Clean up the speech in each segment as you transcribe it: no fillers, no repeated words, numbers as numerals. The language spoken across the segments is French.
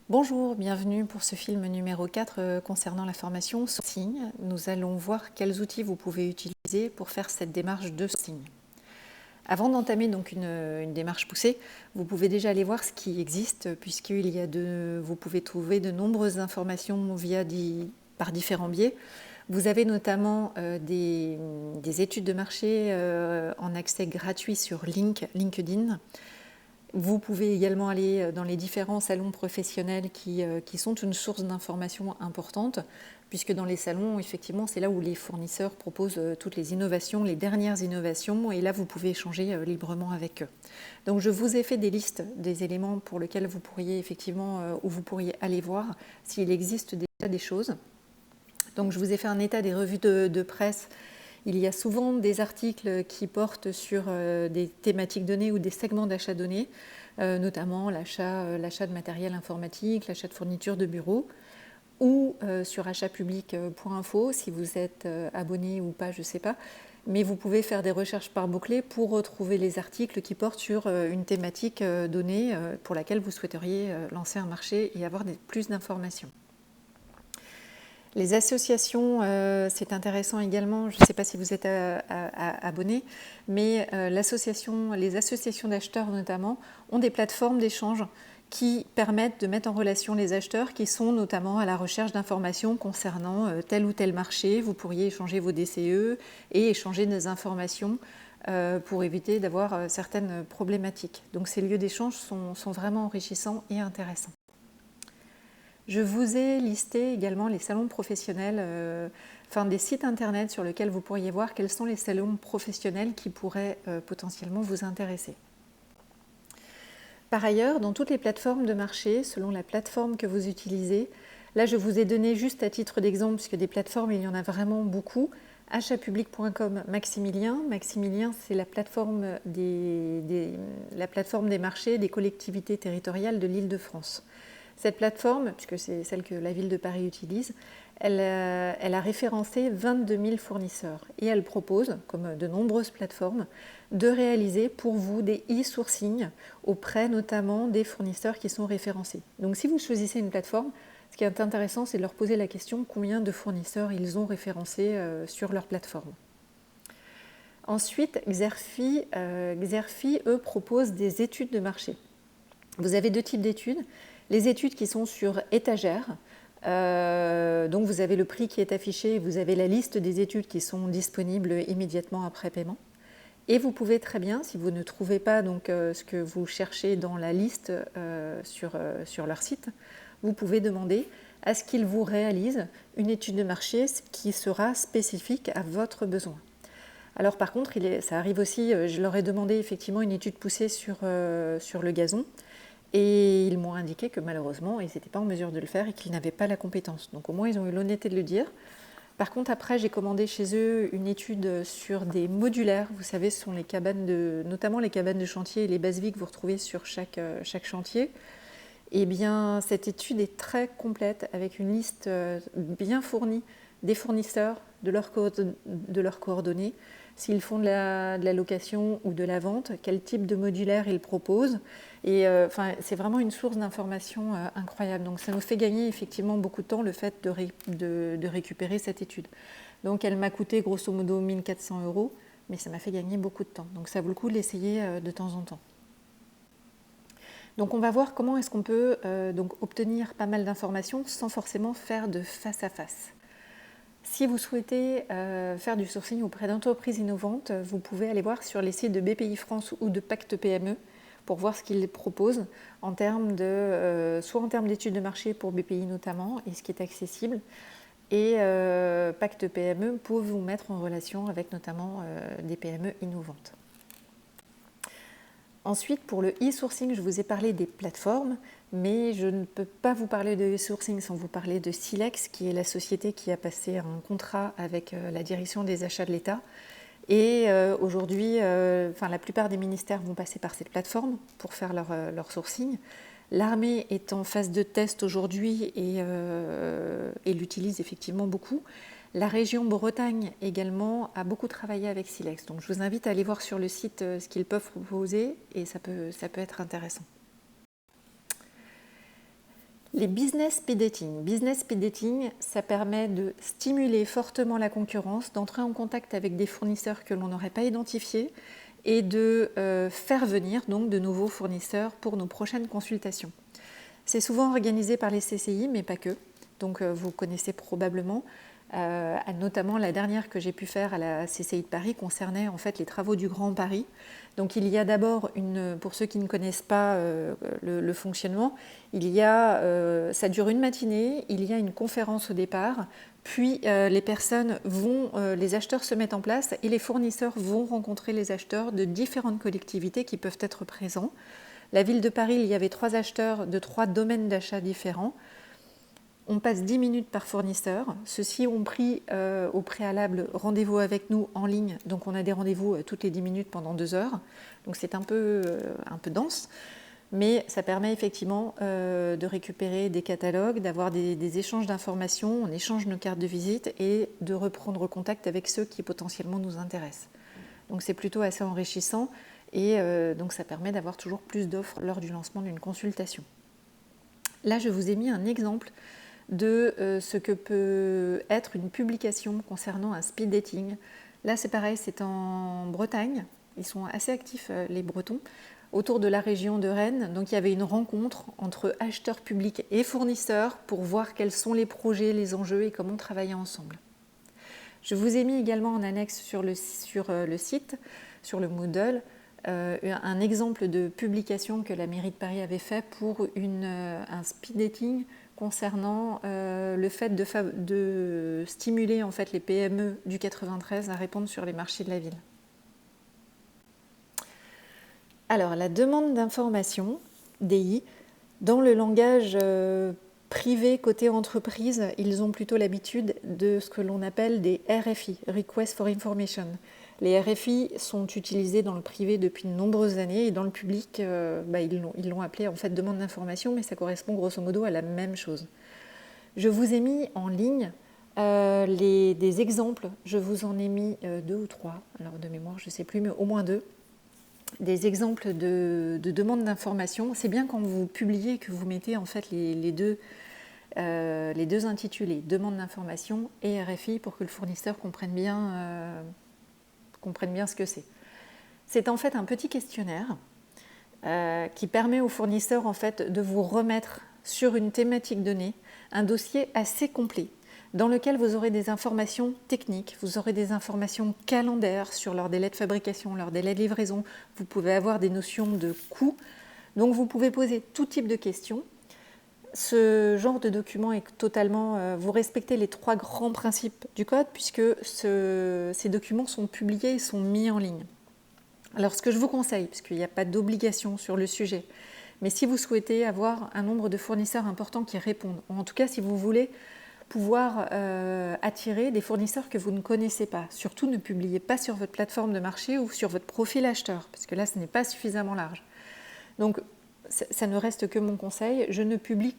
Bonjour, bienvenue pour ce film numéro 4 concernant la formation sourcing. Nous allons voir quels outils vous pouvez utiliser pour faire cette démarche de sourcing. Avant d'entamer donc une démarche poussée, vous pouvez déjà aller voir ce qui existe vous pouvez trouver de nombreuses informations par différents biais. Vous avez notamment des études de marché en accès gratuit sur LinkedIn. Vous pouvez également aller dans les différents salons professionnels qui sont une source d'information importante, puisque dans les salons, effectivement, c'est là où les fournisseurs proposent toutes les innovations, les dernières innovations, et là, vous pouvez échanger librement avec eux. Donc, je vous ai fait des listes des éléments pour lesquels vous pourriez où vous pourriez aller voir s'il existe déjà des choses. Donc, je vous ai fait un état des revues de presse. Il y a souvent des articles qui portent sur des thématiques données ou des segments d'achat donnés, notamment l'achat de matériel informatique, l'achat de fournitures de bureau, ou sur achatpublic.info si vous êtes abonné ou pas, je ne sais pas. Mais vous pouvez faire des recherches par mots-clés pour retrouver les articles qui portent sur une thématique donnée pour laquelle vous souhaiteriez lancer un marché et avoir plus d'informations. Les associations, c'est intéressant également, je ne sais pas si vous êtes abonné, mais les associations d'acheteurs notamment ont des plateformes d'échange qui permettent de mettre en relation les acheteurs qui sont notamment à la recherche d'informations concernant tel ou tel marché. Vous pourriez échanger vos DCE et échanger des informations pour éviter d'avoir certaines problématiques. Donc ces lieux d'échange sont vraiment enrichissants et intéressants. Je vous ai listé également les salons professionnels, des sites internet sur lesquels vous pourriez voir quels sont les salons professionnels qui pourraient potentiellement vous intéresser. Par ailleurs, dans toutes les plateformes de marché, selon la plateforme que vous utilisez, là je vous ai donné juste à titre d'exemple, puisque des plateformes il y en a vraiment beaucoup, achatpublic.com Maximilien. Maximilien, c'est la plateforme des marchés des collectivités territoriales de l'Île-de-France. Cette plateforme, puisque c'est celle que la ville de Paris utilise, elle a référencé 22 000 fournisseurs et elle propose, comme de nombreuses plateformes, de réaliser pour vous des e-sourcing auprès notamment des fournisseurs qui sont référencés. Donc si vous choisissez une plateforme, ce qui est intéressant, c'est de leur poser la question combien de fournisseurs ils ont référencés sur leur plateforme. Ensuite, Xerfi, eux, proposent des études de marché. Vous avez deux types d'études. Les études qui sont sur étagère, donc vous avez le prix qui est affiché, vous avez la liste des études qui sont disponibles immédiatement après paiement. Et vous pouvez très bien, si vous ne trouvez pas ce que vous cherchez dans la liste sur leur site, vous pouvez demander à ce qu'ils vous réalisent une étude de marché qui sera spécifique à votre besoin. Alors par contre, ça arrive aussi, je leur ai demandé effectivement une étude poussée sur le gazon. Et ils m'ont indiqué que malheureusement, ils n'étaient pas en mesure de le faire et qu'ils n'avaient pas la compétence. Donc au moins, ils ont eu l'honnêteté de le dire. Par contre, après, j'ai commandé chez eux une étude sur des modulaires. Vous savez, ce sont les cabanes notamment les cabanes de chantier et les bases vies que vous retrouvez sur chaque chantier. Eh bien, cette étude est très complète avec une liste bien fournie des fournisseurs, de leurs coordonnées, s'ils font de la location ou de la vente, quel type de modulaire ils proposent. Et c'est vraiment une source d'information incroyable. Donc ça nous fait gagner effectivement beaucoup de temps le fait de récupérer cette étude. Donc elle m'a coûté grosso modo 1 400 €, mais ça m'a fait gagner beaucoup de temps. Donc ça vaut le coup de l'essayer de temps en temps. Donc on va voir comment est-ce qu'on peut obtenir pas mal d'informations sans forcément faire de face à face. Si vous souhaitez faire du sourcing auprès d'entreprises innovantes, vous pouvez aller voir sur les sites de BPI France ou de Pacte PME pour voir ce qu'ils proposent en termes soit en termes d'études de marché pour BPI notamment et ce qui est accessible. Et Pacte PME peut vous mettre en relation avec notamment des PME innovantes. Ensuite, pour le e-sourcing, je vous ai parlé des plateformes, mais je ne peux pas vous parler de e-sourcing sans vous parler de Silex, qui est la société qui a passé un contrat avec la direction des achats de l'État. Et aujourd'hui, la plupart des ministères vont passer par cette plateforme pour faire leur sourcing. L'armée est en phase de test aujourd'hui et l'utilise effectivement beaucoup. La région Bretagne également a beaucoup travaillé avec Silex. Donc je vous invite à aller voir sur le site ce qu'ils peuvent proposer et ça peut être intéressant. Les business speed dating. Business speed dating, ça permet de stimuler fortement la concurrence, d'entrer en contact avec des fournisseurs que l'on n'aurait pas identifiés et de faire venir donc de nouveaux fournisseurs pour nos prochaines consultations. C'est souvent organisé par les CCI, mais pas que. Donc vous connaissez probablement. Notamment la dernière que j'ai pu faire à la CCI de Paris concernait en fait les travaux du Grand Paris. Donc il y a d'abord, pour ceux qui ne connaissent pas le fonctionnement, ça dure une matinée, il y a une conférence au départ, puis les acheteurs se mettent en place et les fournisseurs vont rencontrer les acheteurs de différentes collectivités qui peuvent être présents. La ville de Paris, il y avait 3 acheteurs de 3 domaines d'achat différents. On passe 10 minutes par fournisseur. Ceux-ci ont pris au préalable rendez-vous avec nous en ligne. Donc on a des rendez-vous toutes les 10 minutes pendant 2 heures. Donc c'est un peu dense. Mais ça permet effectivement de récupérer des catalogues, d'avoir des échanges d'informations. On échange nos cartes de visite et de reprendre contact avec ceux qui potentiellement nous intéressent. Donc c'est plutôt assez enrichissant. Et donc ça permet d'avoir toujours plus d'offres lors du lancement d'une consultation. Là, je vous ai mis un exemple de ce que peut être une publication concernant un speed dating. Là, c'est pareil, c'est en Bretagne. Ils sont assez actifs, les Bretons, autour de la région de Rennes. Donc, il y avait une rencontre entre acheteurs publics et fournisseurs pour voir quels sont les projets, les enjeux et comment travailler ensemble. Je vous ai mis également en annexe sur le site, sur le Moodle, un exemple de publication que la mairie de Paris avait fait pour un speed dating concernant le fait de stimuler en fait les PME du 93 à répondre sur les marchés de la ville. Alors, la demande d'information, DI, dans le langage privé côté entreprise, ils ont plutôt l'habitude de ce que l'on appelle des RFI, Request for Information. Les RFI sont utilisés dans le privé depuis de nombreuses années et dans le public, ils l'ont appelé en fait demande d'information, mais ça correspond grosso modo à la même chose. Je vous ai mis en ligne des exemples, je vous en ai mis 2 ou 3, alors de mémoire je ne sais plus, mais au moins 2, des exemples de demandes d'information. C'est bien quand vous publiez que vous mettez en fait les deux intitulés, demande d'information et RFI, pour que le fournisseur comprenne bien ce que c'est. C'est en fait un petit questionnaire qui permet au fournisseur en fait, de vous remettre sur une thématique donnée un dossier assez complet dans lequel vous aurez des informations techniques, vous aurez des informations calendaires sur leur délai de fabrication, leur délai de livraison, vous pouvez avoir des notions de coûts, donc vous pouvez poser tout type de questions. Ce genre de document est totalement... vous respectez les 3 grands principes du code puisque ces documents sont publiés et sont mis en ligne. Alors ce que je vous conseille, parce qu'il n'y a pas d'obligation sur le sujet, mais si vous souhaitez avoir un nombre de fournisseurs importants qui répondent, ou en tout cas si vous voulez pouvoir attirer des fournisseurs que vous ne connaissez pas, surtout ne publiez pas sur votre plateforme de marché ou sur votre profil acheteur, parce que là ce n'est pas suffisamment large. Donc ça ne reste que mon conseil, je ne publie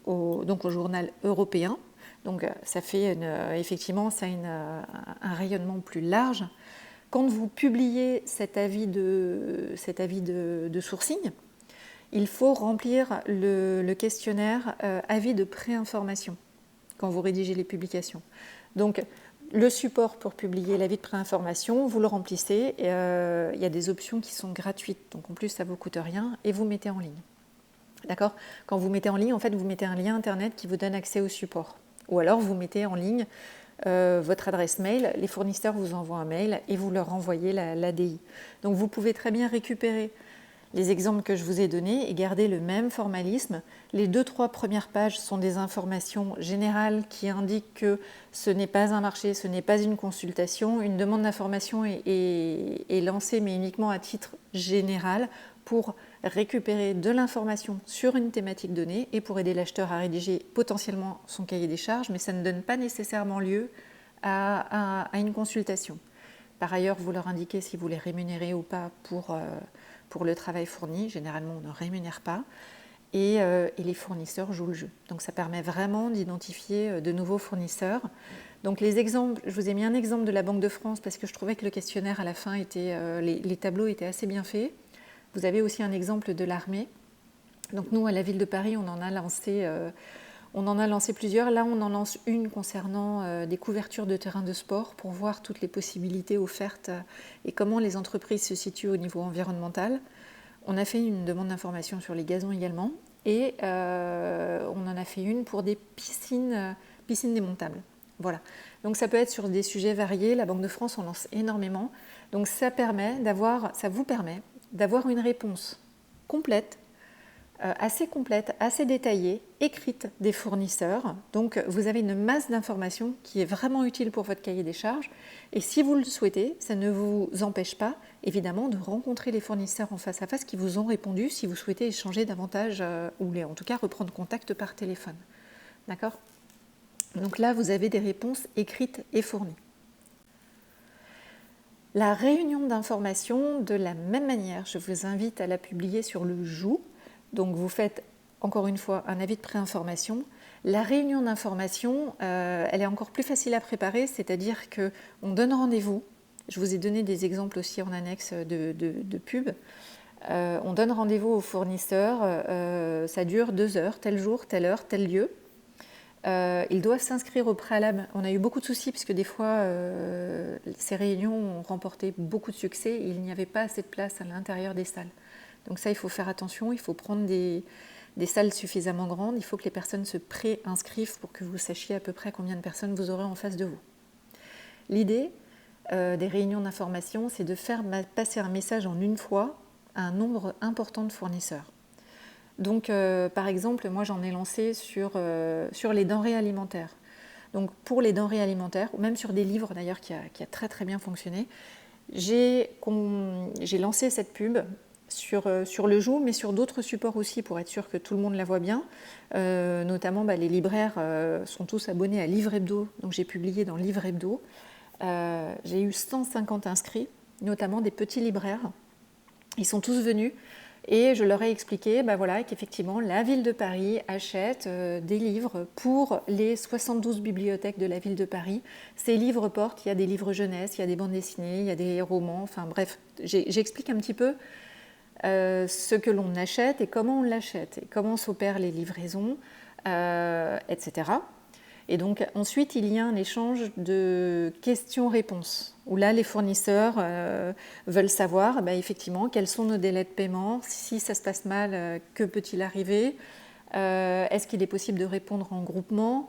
donc au journal européen, donc ça fait effectivement ça a un rayonnement plus large. Quand vous publiez cet avis de sourcing, il faut remplir le questionnaire avis de préinformation quand vous rédigez les publications. Donc le support pour publier l'avis de préinformation, vous le remplissez, il y a des options qui sont gratuites, donc en plus ça ne vous coûte rien, et vous mettez en ligne. D'accord ? Quand vous mettez en ligne, en fait, vous mettez un lien internet qui vous donne accès au support. Ou alors vous mettez en ligne votre adresse mail, les fournisseurs vous envoient un mail et vous leur renvoyez l'ADI. Donc vous pouvez très bien récupérer les exemples que je vous ai donnés et garder le même formalisme. Les 2-3 premières pages sont des informations générales qui indiquent que ce n'est pas un marché, ce n'est pas une consultation. Une demande d'information est lancée, mais uniquement à titre général pour récupérer de l'information sur une thématique donnée et pour aider l'acheteur à rédiger potentiellement son cahier des charges, mais ça ne donne pas nécessairement lieu à une consultation. Par ailleurs, vous leur indiquez si vous les rémunérez ou pas pour le travail fourni. Généralement, on ne rémunère pas. Et les fournisseurs jouent le jeu. Donc ça permet vraiment d'identifier de nouveaux fournisseurs. Donc les exemples, je vous ai mis un exemple de la Banque de France parce que je trouvais que le questionnaire à la fin, les tableaux étaient assez bien faits. Vous avez aussi un exemple de l'armée. Donc nous, à la Ville de Paris, on en a lancé plusieurs. Là, on en lance une concernant des couvertures de terrains de sport pour voir toutes les possibilités offertes et comment les entreprises se situent au niveau environnemental. On a fait une demande d'information sur les gazons également et on en a fait une pour des piscines démontables. Voilà. Donc ça peut être sur des sujets variés. La Banque de France en lance énormément. Donc ça vous permet d'avoir une réponse complète, assez détaillée, écrite des fournisseurs. Donc vous avez une masse d'informations qui est vraiment utile pour votre cahier des charges. Et si vous le souhaitez, ça ne vous empêche pas, évidemment, de rencontrer les fournisseurs en face à face qui vous ont répondu si vous souhaitez échanger davantage ou en tout cas reprendre contact par téléphone. D'accord ? Donc là, vous avez des réponses écrites et fournies. La réunion d'information, de la même manière, je vous invite à la publier sur le Joug. Donc vous faites encore une fois un avis de préinformation. La réunion d'information, elle est encore plus facile à préparer, c'est-à-dire qu'on donne rendez-vous. Je vous ai donné des exemples aussi en annexe de pub. On donne rendez-vous aux fournisseurs, ça dure 2 heures, tel jour, telle heure, tel lieu. Ils doivent s'inscrire au préalable. On a eu beaucoup de soucis parce que des fois, ces réunions ont remporté beaucoup de succès et il n'y avait pas assez de place à l'intérieur des salles. Donc ça, il faut faire attention, il faut prendre des salles suffisamment grandes, il faut que les personnes se pré-inscrivent pour que vous sachiez à peu près combien de personnes vous aurez en face de vous. L'idée des réunions d'information, c'est de faire passer un message en une fois à un nombre important de fournisseurs. Donc, par exemple, moi j'en ai lancé sur les denrées alimentaires. Donc, pour les denrées alimentaires, ou même sur des livres d'ailleurs qui a très très bien fonctionné, j'ai lancé cette pub sur le Joug, mais sur d'autres supports aussi pour être sûr que tout le monde la voit bien. Notamment, les libraires sont tous abonnés à Livre Hebdo, donc j'ai publié dans Livre Hebdo. J'ai eu 150 inscrits, notamment des petits libraires. Ils sont tous venus. Et je leur ai expliqué qu'effectivement, la ville de Paris achète des livres pour les 72 bibliothèques de la ville de Paris. Ces livres portent, il y a des livres jeunesse, il y a des bandes dessinées, il y a des romans, enfin bref, j'explique un petit peu ce que l'on achète et comment on l'achète, et comment s'opèrent les livraisons, etc. Et donc ensuite, il y a un échange de questions-réponses, où là, les fournisseurs veulent savoir effectivement quels sont nos délais de paiement, si ça se passe mal, que peut-il arriver, est-ce qu'il est possible de répondre en groupement,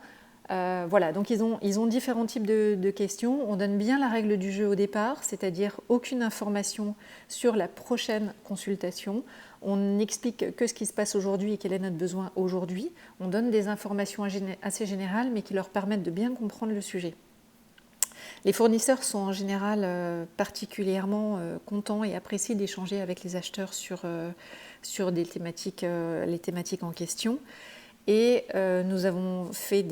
voilà, donc ils ont différents types de questions. On donne bien la règle du jeu au départ, c'est-à-dire aucune information sur la prochaine consultation. On n'explique que ce qui se passe aujourd'hui et quel est notre besoin aujourd'hui. On donne des informations assez générales, mais qui leur permettent de bien comprendre le sujet. Les fournisseurs sont en général particulièrement contents et apprécient d'échanger avec les acheteurs sur les thématiques en question. Et nous avons fait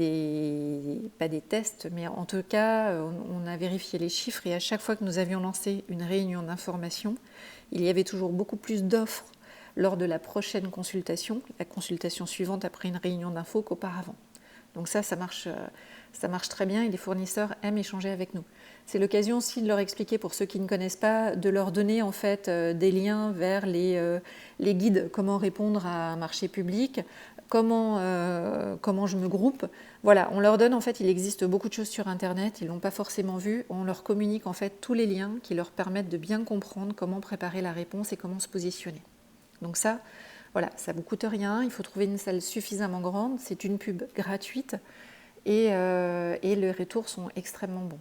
pas des tests, mais en tout cas, on a vérifié les chiffres et à chaque fois que nous avions lancé une réunion d'information, il y avait toujours beaucoup plus d'offres lors de la prochaine consultation, la consultation suivante après une réunion d'info qu'auparavant. Donc ça marche très bien et les fournisseurs aiment échanger avec nous. C'est l'occasion aussi de leur expliquer, pour ceux qui ne connaissent pas, de leur donner en fait des liens vers les guides, comment répondre à un marché public, comment je me groupe. Voilà, on leur donne, en fait, il existe beaucoup de choses sur Internet, ils ne l'ont pas forcément vu, on leur communique en fait tous les liens qui leur permettent de bien comprendre comment préparer la réponse et comment se positionner. Donc ça, voilà, ça ne vous coûte rien, il faut trouver une salle suffisamment grande, c'est une pub gratuite et les retours sont extrêmement bons.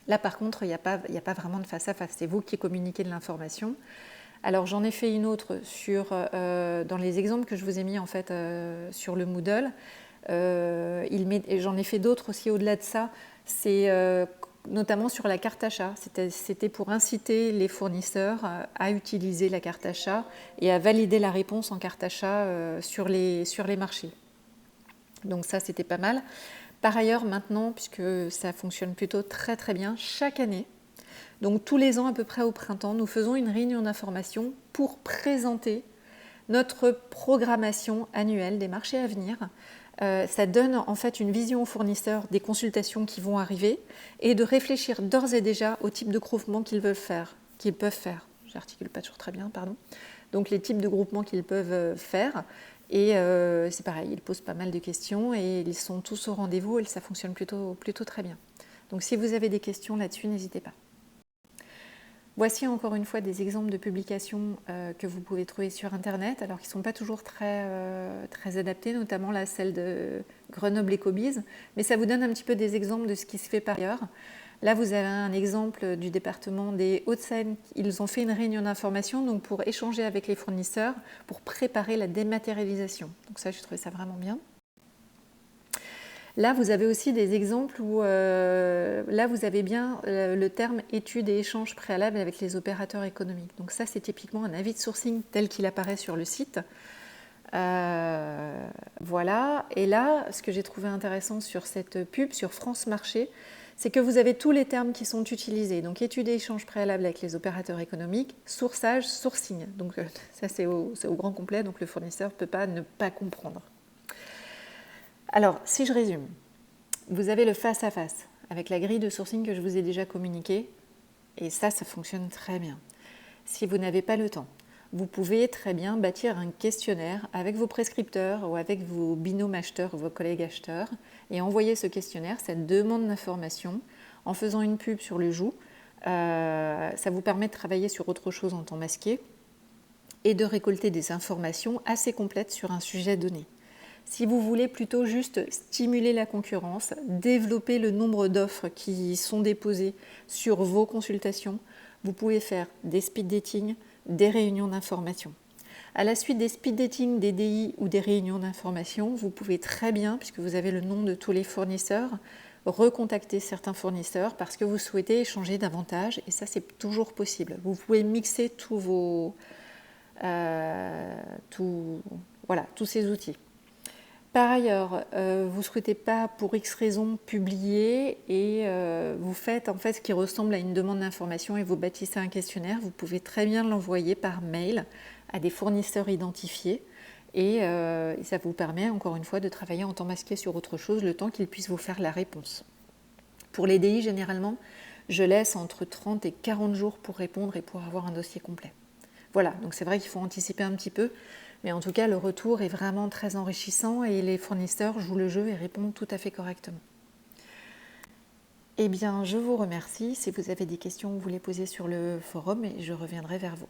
Là, par contre, il n'y a pas vraiment de face à face, c'est vous qui communiquez de l'information. Alors j'en ai fait une autre dans les exemples que je vous ai mis en fait sur le Moodle. J'en ai fait d'autres aussi au-delà de ça. C'est notamment sur la carte achat. C'était pour inciter les fournisseurs à utiliser la carte achat et à valider la réponse en carte achat sur les marchés. Donc ça, c'était pas mal. Par ailleurs, maintenant, puisque ça fonctionne plutôt très très bien, chaque année, donc tous les ans à peu près au printemps, nous faisons une réunion d'information pour présenter notre programmation annuelle des marchés à venir. Ça donne en fait une vision aux fournisseurs des consultations qui vont arriver et de réfléchir d'ores et déjà au type de groupement qu'ils peuvent faire. J'articule pas toujours très bien, pardon. donc les types de groupements qu'ils peuvent faire. Et c'est pareil, ils posent pas mal de questions et ils sont tous au rendez-vous et ça fonctionne plutôt très bien. Donc si vous avez des questions là-dessus, n'hésitez pas. Voici encore une fois des exemples de publications que vous pouvez trouver sur Internet, alors qu'ils ne sont pas toujours très adaptés, notamment là, celle de Grenoble Ecobiz, mais ça vous donne un petit peu des exemples de ce qui se fait par ailleurs. Là, vous avez un exemple du département des Hauts-de-Seine. Ils ont fait une réunion d'information donc pour échanger avec les fournisseurs, pour préparer la dématérialisation. Donc ça, je trouvais ça vraiment bien. Là, vous avez aussi des exemples où là, vous avez bien le terme études et échanges préalables avec les opérateurs économiques. Donc ça, c'est typiquement un avis de sourcing tel qu'il apparaît sur le site. Voilà. Et là, ce que j'ai trouvé intéressant sur cette pub, sur France Marché, c'est que vous avez tous les termes qui sont utilisés. Donc études et échanges préalables avec les opérateurs économiques, sourçage, sourcing. Donc ça, c'est au grand complet, donc le fournisseur ne peut pas ne pas comprendre. Alors, si je résume, vous avez le face-à-face avec la grille de sourcing que je vous ai déjà communiquée, et ça fonctionne très bien. Si vous n'avez pas le temps, vous pouvez très bien bâtir un questionnaire avec vos prescripteurs ou avec vos binômes acheteurs, vos collègues acheteurs, et envoyer ce questionnaire, cette demande d'information, en faisant une pub sur le joug. Ça vous permet de travailler sur autre chose en temps masqué et de récolter des informations assez complètes sur un sujet donné. Si vous voulez plutôt juste stimuler la concurrence, développer le nombre d'offres qui sont déposées sur vos consultations, vous pouvez faire des speed dating, des réunions d'information. À la suite des speed dating, des DI ou des réunions d'information, vous pouvez très bien, puisque vous avez le nom de tous les fournisseurs, recontacter certains fournisseurs parce que vous souhaitez échanger davantage et ça c'est toujours possible. Vous pouvez mixer tous ces outils. Par ailleurs, vous ne souhaitez pas pour X raison publier et vous faites en fait ce qui ressemble à une demande d'information et vous bâtissez un questionnaire, vous pouvez très bien l'envoyer par mail à des fournisseurs identifiés et ça vous permet encore une fois de travailler en temps masqué sur autre chose le temps qu'ils puissent vous faire la réponse. Pour les DI, généralement, je laisse entre 30 et 40 jours pour répondre et pour avoir un dossier complet. Voilà, donc c'est vrai qu'il faut anticiper un petit peu. Mais en tout cas, le retour est vraiment très enrichissant et les fournisseurs jouent le jeu et répondent tout à fait correctement. Eh bien, je vous remercie. Si vous avez des questions, vous les posez sur le forum et je reviendrai vers vous.